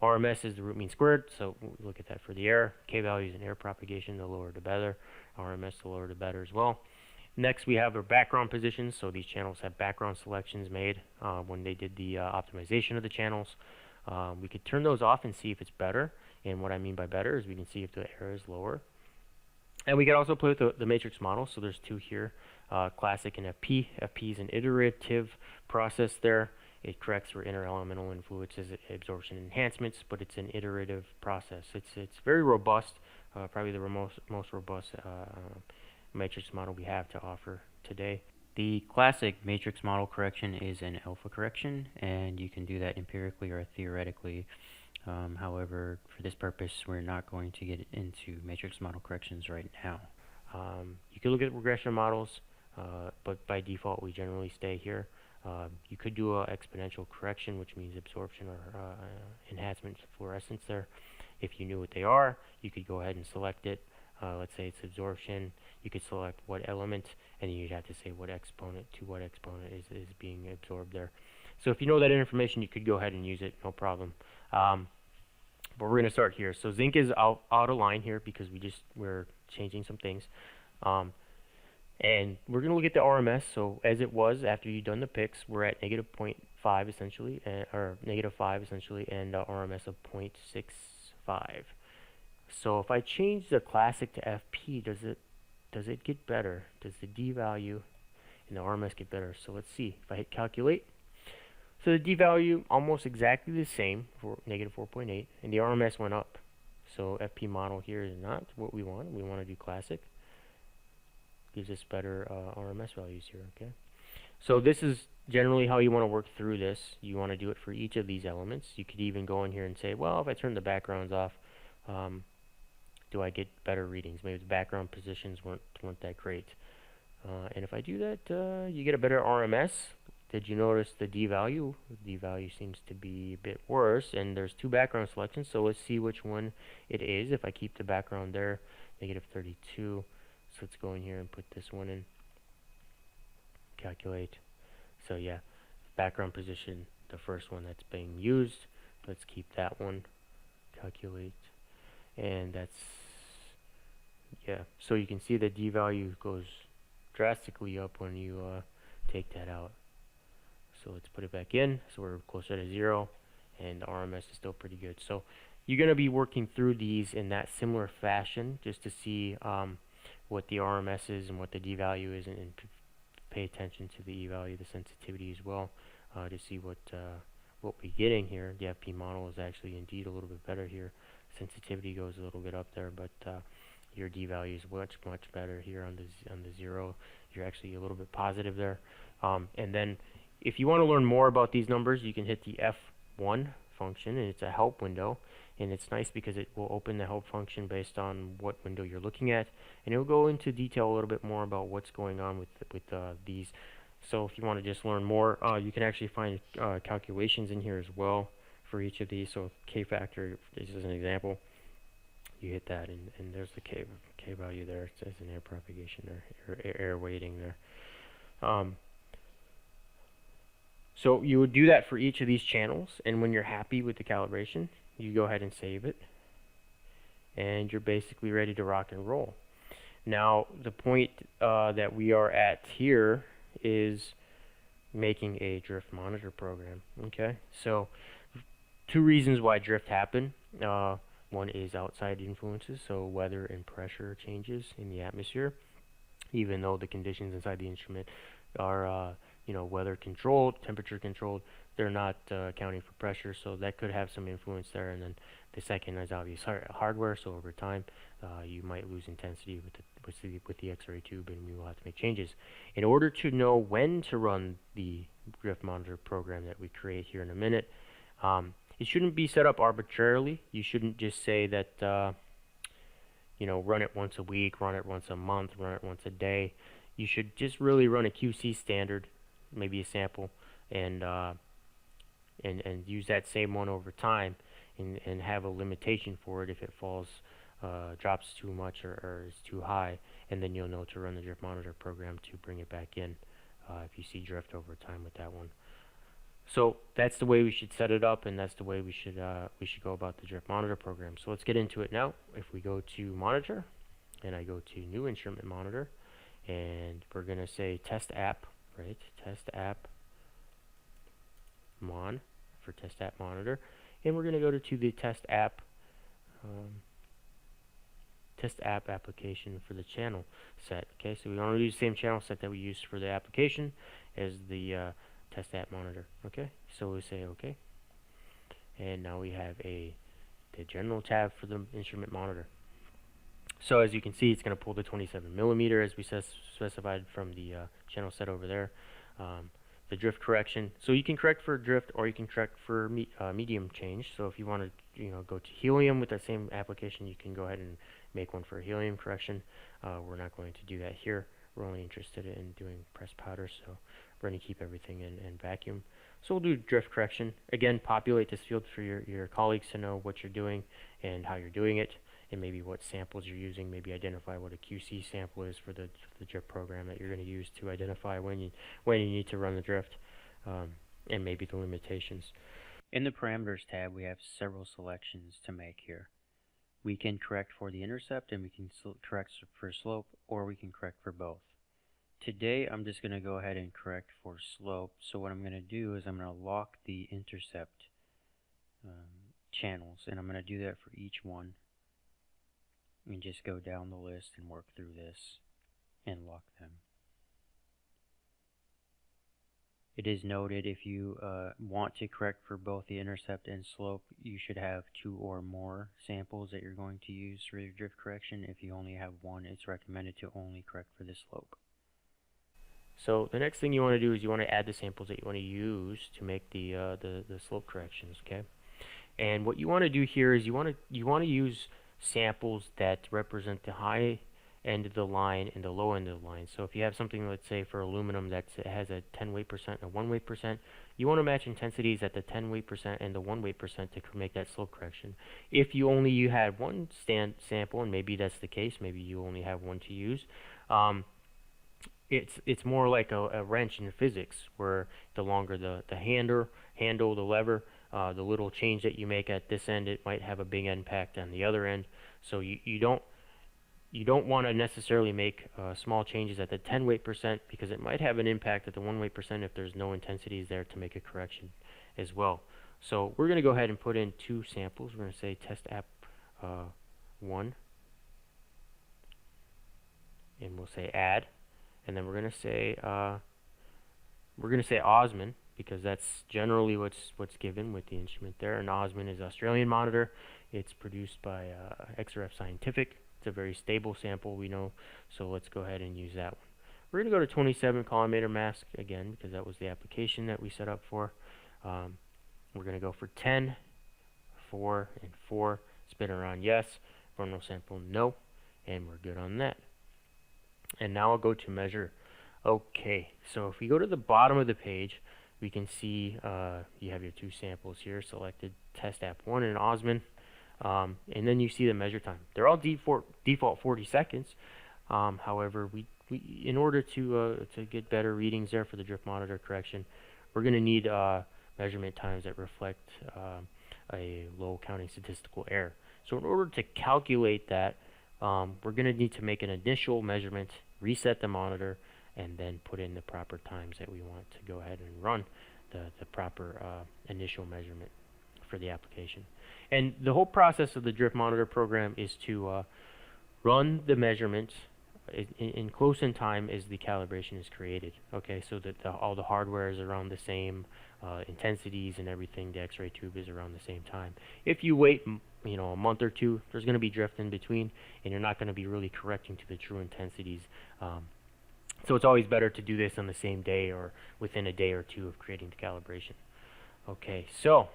RMS is the root mean squared, so we look at that for the error. K value is an error propagation, the lower the better. RMS, the lower the better as well. Next, we have our background positions. So these channels have background selections made when they did the optimization of the channels. We could turn those off and see if it's better. And what I mean by better is we can see if the error is lower. And we can also play with the matrix model. So there's 2 here, classic and FP. FP is an iterative process there. It corrects for interelemental influences, absorption enhancements, but it's an iterative process. It's very robust, probably the most robust matrix model we have to offer today. The classic matrix model correction is an alpha correction, and you can do that empirically or theoretically. However, for this purpose, we're not going to get into matrix model corrections right now. You could look at regression models, but by default, we generally stay here. You could do an exponential correction, which means absorption or enhancement fluorescence there. If you knew what they are, you could go ahead and select it. Let's say it's absorption. You could select what element, and then you'd have to say what exponent to what exponent is being absorbed there. So if you know that information, you could go ahead and use it, no problem. But we're going to start here. So zinc is out of line here because we're changing some things. And we're going to look at the RMS. So as it was after you've done the picks, we're at negative 0.5 essentially, or negative 5 essentially, and RMS of 0.65. So if I change the classic to FP, does it get better? Does the D value and the RMS get better? So let's see. If I hit calculate, so the D value almost exactly the same for negative 4.8, and the RMS went up. So FP model here is not what we want. We want to do classic. Gives us better RMS values here, okay? So this is generally how you want to work through this. You want to do it for each of these elements. You could even go in here and say, well, if I turn the backgrounds off, do I get better readings? Maybe the background positions weren't that great. And if I do that, you get a better RMS. Did you notice the D value? The D value seems to be a bit worse, and there's 2 background selections, so let's see which one it is. If I keep the background there, negative 32. So let's go in here and put this one in. Calculate. So yeah, background position, the first one that's being used. Let's keep that one. Calculate. And that's, yeah. So you can see the D value goes drastically up when you take that out. So let's put it back in. So we're closer to 0, and the RMS is still pretty good. So you're going to be working through these in that similar fashion just to see what the RMS is and what the D value is, and pay attention to the E value, the sensitivity as well, to see what we're getting here. The FP model is actually indeed a little bit better here. Sensitivity goes a little bit up there, but your D value is much better here on the 0. You're actually a little bit positive there. And then if you want to learn more about these numbers, you can hit the F1 function, and it's a help window. And it's nice because it will open the help function based on what window you're looking at, and it will go into detail a little bit more about what's going on with these. So if you want to just learn more, you can actually find calculations in here as well for each of these. So K factor, this is an example. You hit that, and there's the K value there. It says an air propagation there, air weighting there. So you would do that for each of these channels, and when you're happy with the calibration, you go ahead and save it, and you're basically ready to rock and roll. Now, the point that we are at here is making a drift monitor program. Okay, so 2 reasons why drift happened. One is outside influences, so weather and pressure changes in the atmosphere. Even though the conditions inside the instrument are, weather controlled, temperature controlled, they're not accounting for pressure, so that could have some influence there. And then the second is obvious hardware, so over time you might lose intensity with the X-ray tube, and we will have to make changes. In order to know when to run the drift monitor program that we create here in a minute, it shouldn't be set up arbitrarily. You shouldn't just say that run it once a week, run it once a month, run it once a day. You should just really run a QC standard, maybe a sample, and use that same one over time, and have a limitation for it if it drops too much or is too high, and then you'll know to run the drift monitor program to bring it back in if you see drift over time with that one. So that's the way we should set it up, and that's the way we should go about the drift monitor program. So let's get into it now. If we go to monitor, and I go to new instrument monitor, and we're gonna say test app, right? Test app mon for test app monitor, and we're gonna go to the test app application for the channel set. Okay, so we want to use the same channel set that we used for the application as the test app monitor. Okay, so we say okay, and now we have the general tab for the instrument monitor. So as you can see, it's going to pull the 27 millimeter as we specified from the channel set over there. The drift correction, so you can correct for drift or you can correct for medium change. So if you want to go to helium with that same application, you can go ahead and make one for a helium correction. We're not going to do that here. We're only interested in doing pressed powder, so we're going to keep everything in vacuum. So we'll do drift correction. Again, populate this field for your colleagues to know what you're doing and how you're doing it, and maybe what samples you're using. Maybe identify what a QC sample is for the drift program that you're going to use to identify when you need to run the drift, and maybe the limitations. In the parameters tab, we have several selections to make here. We can correct for the intercept, and we can correct for slope, or we can correct for both. Today I'm just going to go ahead and correct for slope. So what I'm going to do is I'm going to lock the intercept channels, and I'm going to do that for each one, and just go down the list and work through this and lock them. It is noted if you want to correct for both the intercept and slope, you should have 2 or more samples that you're going to use for your drift correction. If you only have one, it's recommended to only correct for the slope. So the next thing you want to do is you want to add the samples that you want to use to make the slope corrections. Okay, and what you want to do here is you want to use samples that represent the high end of the line and the low end of the line. So if you have something, let's say for aluminum that has a 10 weight percent and a 1 weight percent, you want to match intensities at the 10 weight percent and the 1 weight percent to make that slope correction. If you had one sample, and maybe that's the case, maybe you only have one to use, it's more like a wrench in physics, where the longer the handle, the lever, the little change that you make at this end, it might have a big impact on the other end. So you don't want to necessarily make small changes at the 10 weight percent, because it might have an impact at the 1 weight percent if there's no intensities there to make a correction as well. So we're going to go ahead and put in 2 samples. We're going to say test app 1, and we'll say add, and then we're going to say Osman, because that's generally what's given with the instrument there. And Osman is Australian monitor. It's produced by XRF Scientific. It's a very stable sample, we know, so let's go ahead and use that one. We're going to go to 27 collimator mask again, because that was the application that we set up for. We're going to go for 10, 4, and 4. Spin around, yes. Vulnerable sample, no. And we're good on that. And now I'll go to measure. Okay, so if we go to the bottom of the page, we can see you have your 2 samples here selected, test app 1 and Osman. And then you see the measure time. They're all default 40 seconds. However, we in order to get better readings there for the drift monitor correction, we're going to need measurement times that reflect a low counting statistical error. So in order to calculate that, we're going to need to make an initial measurement, reset the monitor, and then put in the proper times that we want to go ahead and run the proper initial measurement for the application. And the whole process of the drift monitor program is to run the measurements in close in time as the calibration is created. Okay, so that all the hardware is around the same intensities and everything. The X-ray tube is around the same time. If you wait, a month or two, there's going to be drift in between, and you're not going to be really correcting to the true intensities. So it's always better to do this on the same day or within a day or two of creating the calibration. Okay, so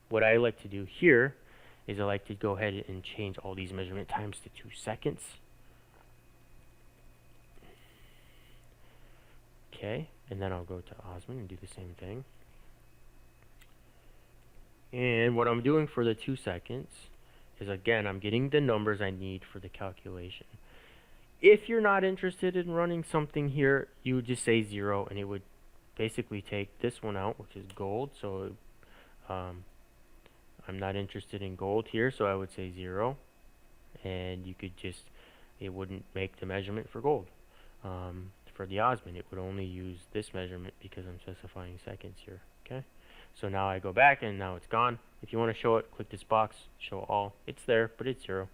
what I like to do here is I like to go ahead and change all these measurement times to 2 seconds. Okay, and then I'll go to Osmond and do the same thing. And what I'm doing for the 2 seconds is, again, I'm getting the numbers I need for the calculation. If you're not interested in running something here, you would just say 0, and it would basically take this one out, which is gold. So I'm not interested in gold here, so I would say 0, and you could just, it wouldn't make the measurement for gold. For the Osmond, it would only use this measurement because I'm specifying seconds here. Okay, so now I go back and now it's gone. If you want to show it, click this box, show all. It's there, but it's 0.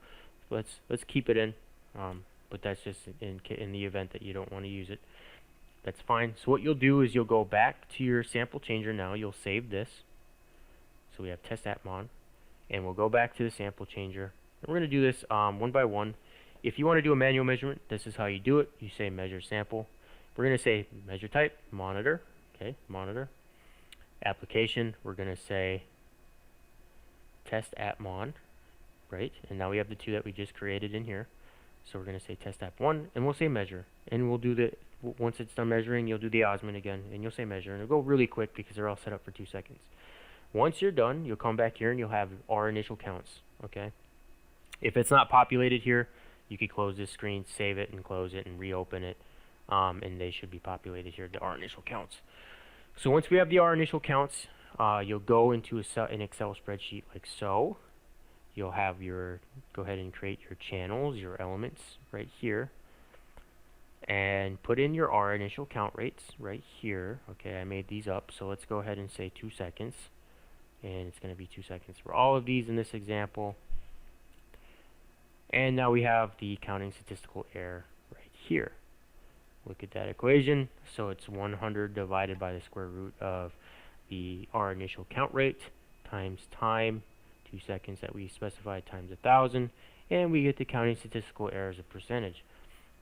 Let's keep it in, but that's just in the event that you don't want to use it. That's fine. So what you'll do is you'll go back to your sample changer now. You'll save this. So we have test appmon, and we'll go back to the sample changer. And we're going to do this one by one. If you want to do a manual measurement, this is how you do it. You say measure sample. We're going to say measure type, monitor. Okay, monitor. Application, we're going to say test appmon, right? And now we have the two that we just created in here. So we're going to say test app1, and we'll say measure. And we'll do the, once it's done measuring, you'll do the Osmond again, and you'll say measure. And it'll go really quick because they're all set up for 2 seconds. Once you're done, you'll come back here and you'll have our initial counts, okay? If it's not populated here, you could close this screen, save it, and close it, and reopen it, and they should be populated here, the R initial counts. So once we have the R initial counts, you'll go into an Excel spreadsheet like so. You'll have your, go ahead and create your channels, your elements right here, and put in your R initial count rates right here. Okay, I made these up, so let's go ahead and say 2 seconds, and it's going to be 2 seconds for all of these in this example. And now we have the counting statistical error right here. Look at that equation. So it's 100 divided by the square root of the R initial count rate times time, 2 seconds that we specified, times 1,000, and we get the counting statistical error as a percentage.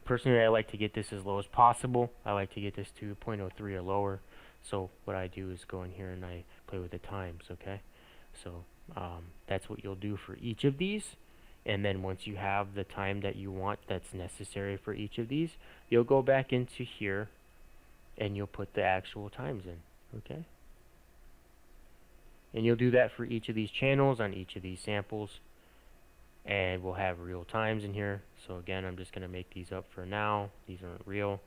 Personally, I like to get this as low as possible. I like to get this to 0.03 or lower. So what I do is go in here and I play with the times, okay? So that's what you'll do for each of these. And then once you have the time that you want that's necessary for each of these, you'll go back into here and you'll put the actual times in, okay? And you'll do that for each of these channels on each of these samples, and we'll have real times in here. So again, I'm just going to make these up for now. These aren't real,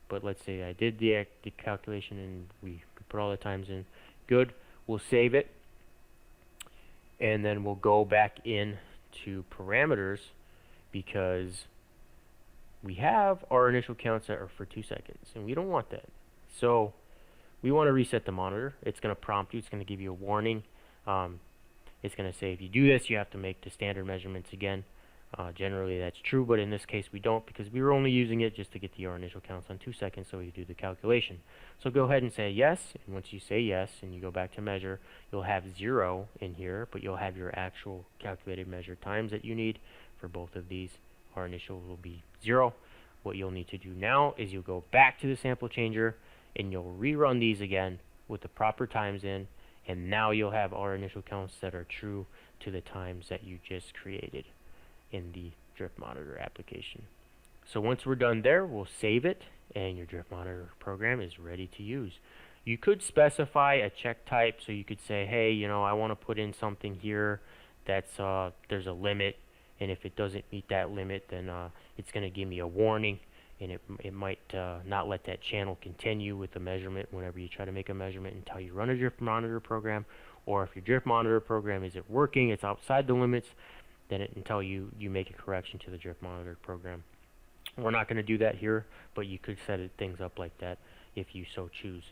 but let's say I did the calculation and we put all the times in. Good. We'll save it, and then we'll go back in to parameters because we have our initial counts that are for 2 seconds, and we don't want that. So we want to reset the monitor. It's going to prompt you. It's going to give you a warning. It's going to say if you do this, you have to make the standard measurements again. Generally that's true, but in this case we don't, because we were only using it just to get the R initial counts on 2 seconds so we do the calculation. So go ahead and say yes, and once you say yes and you go back to measure, you'll have 0 in here, but you'll have your actual calculated measured times that you need for both of these. R initial will be 0. What you'll need to do now is you'll go back to the sample changer and you'll rerun these again with the proper times in, and now you'll have R initial counts that are true to the times that you just created in the drift monitor application. So once we're done there, we'll save it, and your drift monitor program is ready to use. You could specify a check type, so you could say, hey, I want to put in something here that's there's a limit, and if it doesn't meet that limit, then it's going to give me a warning, and it might not let that channel continue with the measurement whenever you try to make a measurement until you run a drift monitor program. Or if your drift monitor program isn't working, it's outside the limits, then until you make a correction to the drift monitor program. We're not going to do that here, but you could set things up like that if you so choose.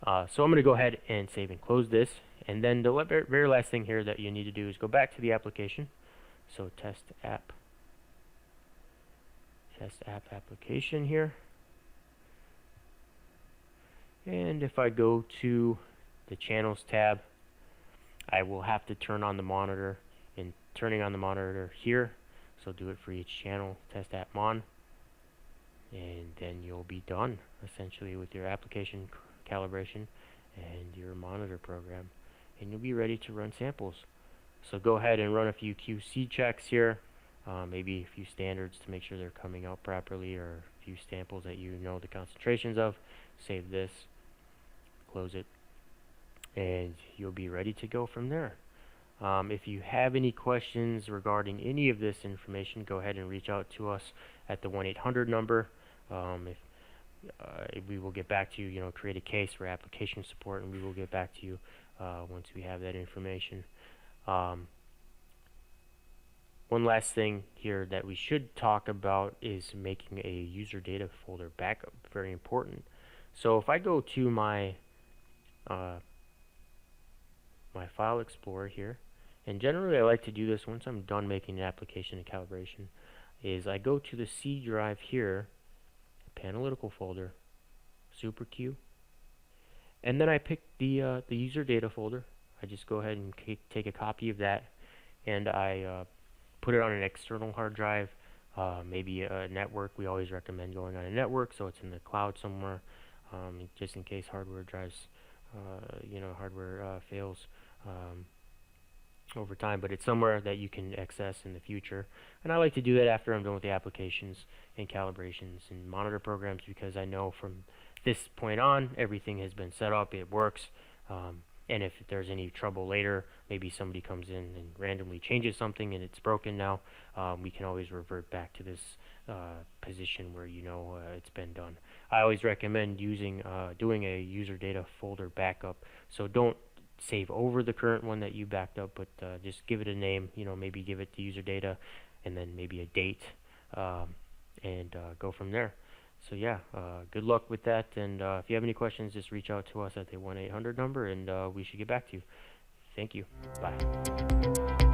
So I'm going to go ahead and save and close this. And then the very last thing here that you need to do is go back to the application. So test app application here. And if I go to the channels tab, I will have to turn on the monitor, and turning on the monitor here, so do it for each channel, test app mon, and then you'll be done essentially with your application calibration and your monitor program, and you'll be ready to run samples. So go ahead and run a few QC checks here, maybe a few standards to make sure they're coming out properly, or a few samples that you know the concentrations of. Save this, close it, and you'll be ready to go from there. If you have any questions regarding any of this information, go ahead and reach out to us at the 1-800 number. We will get back to you, create a case for application support, and we will get back to you once we have that information. One last thing here that we should talk about is making a user data folder backup. Very important. So if I go to my my file explorer here, and generally I like to do this once I'm done making an application and calibration, is I go to the C drive here, Panalytical folder, SuperQ, and then I pick the user data folder. I just go ahead and take a copy of that, and I put it on an external hard drive, maybe a network. We always recommend going on a network so it's in the cloud somewhere, just in case hardware drives, hardware fails over time, but it's somewhere that you can access in the future. And I like to do that after I'm done with the applications and calibrations and monitor programs, because I know from this point on everything has been set up, it works, and if there's any trouble later, maybe somebody comes in and randomly changes something and it's broken now, we can always revert back to this position where it's been done. I always recommend doing a user data folder backup. So don't save over the current one that you backed up, but just give it a name, maybe give it the user data and then maybe a date, and go from there. So yeah, good luck with that, and if you have any questions, just reach out to us at the 1-800 number, and we should get back to you. Thank you. Bye.